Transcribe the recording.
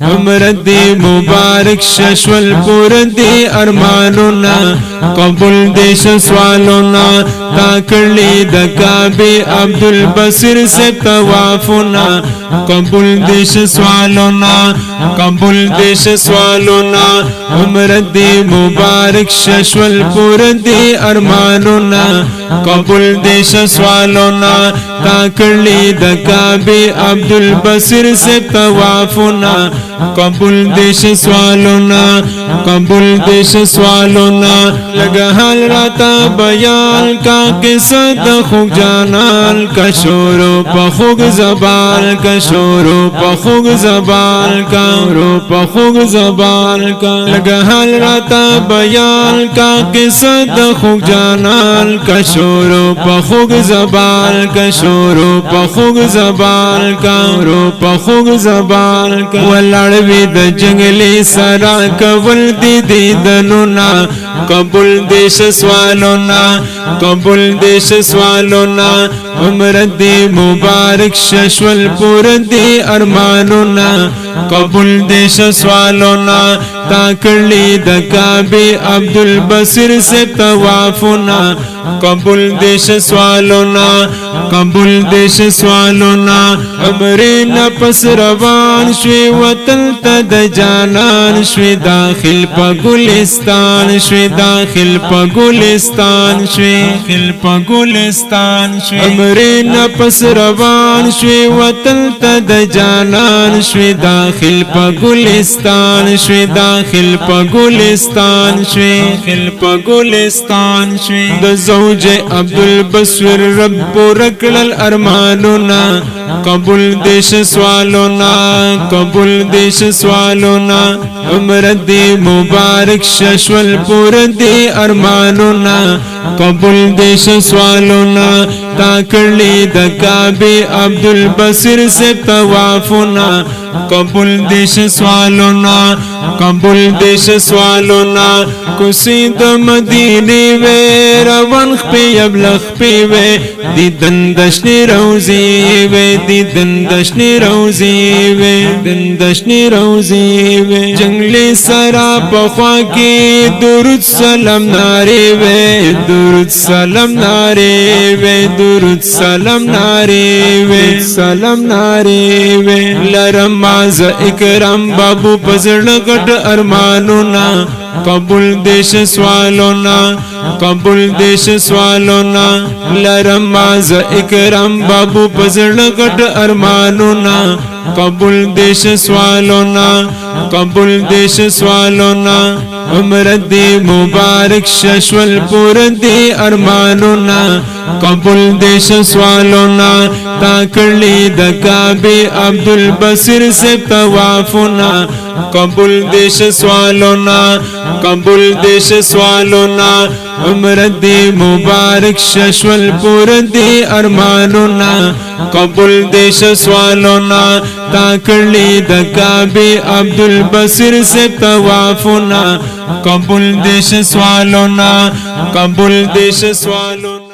عمر دی مبارک ششول پور دی ارمانونا قبول دیش سوالونا تا کرلی دا کعبی عبدالبصیر سے توافونا قبول دیش سوالونا قبول دیش سوالونا عمر دی مبارک ششول پور دی ارمانونا قبول دیش سوالونا تا کرلی دا کعبی عبدالبصیر سے توافونا قبول دیش سوالونا قبول دیش سوالونا لگا حال راتا بیان کا قصد خوگ جانال کا شورو پا خوگ زبان کا شورو پا خوگ زبان کا رو پا خوگ زبان کا لگا حال راتا بیان کا قصد خوگ جانال کا شورو پا خوگ زبان کا شورو پا خوگ زبان کا رو پا خوگ زبان کا ولړوي د جنگلی سرا کول دی دیدنونا قبول دیش سوالونا قبول دیش سوالونا عمر دی مبارک ششول پور دی ارمانونا قبول دیش سوالونا تا کرلی د کعبی عبدالبصیر سے توافونا قبول دیش سوالونا قبول دیش سوالونا عمرین پس روان شوی وطن تا د جانان شوی داخل پا گلستان شوی داخل پا گلستان شوی داخل پا گلستان شوی عمرین پس روان شوی وطن تا د جانان شوی داخل پا گلستان شوی داخل پا گلستان شوی داخل پا گلستان شوی د زوج عبدالبصیر رب رکل الارمانونا قبول دیش سوالونا قبول دیش سوالونا عمر دی مبارک ششول پور دی ارمانونا قبول دیش سوالونا تا کرلی د کعبی عبدالبصیر سے توافونا قبول دیش سوالونا قبول دیش سوالونا کسی د مدینی وی روان خپی ابلغ پی وی دیدن دشنی روزی وی دیدن دشنی روزی وی دیدن دشنی روزی وی جنگلی سرا پخوا کی درود سلام ناری وی درود سلام ناری وی درود سلام ناری وی سلام ناری وی لرم ماز اکرام بابو پزړ غټ ارمانونا قبول دیش سوالونا قبول دیش سوالونا لرم ماز اکرام بابو پزړ غټ ارمانونا قبول دیش سوالونا قبول دیش سوالونا عمر دی مبارک ششول پور دی ارمانونا قبول دیش سوالونا تا کرلی د کعبی عبدالبصیر سے توافونا قبول دیش سوالونا قبول دیش سوالونا عمر دی مبارک ششول پور دی ارمانونا قبول دیش سوالونا تا کرلی د کعبی عبدالبصیر سے توافونا قبول دیش سوالونا قبول دیش سوالونا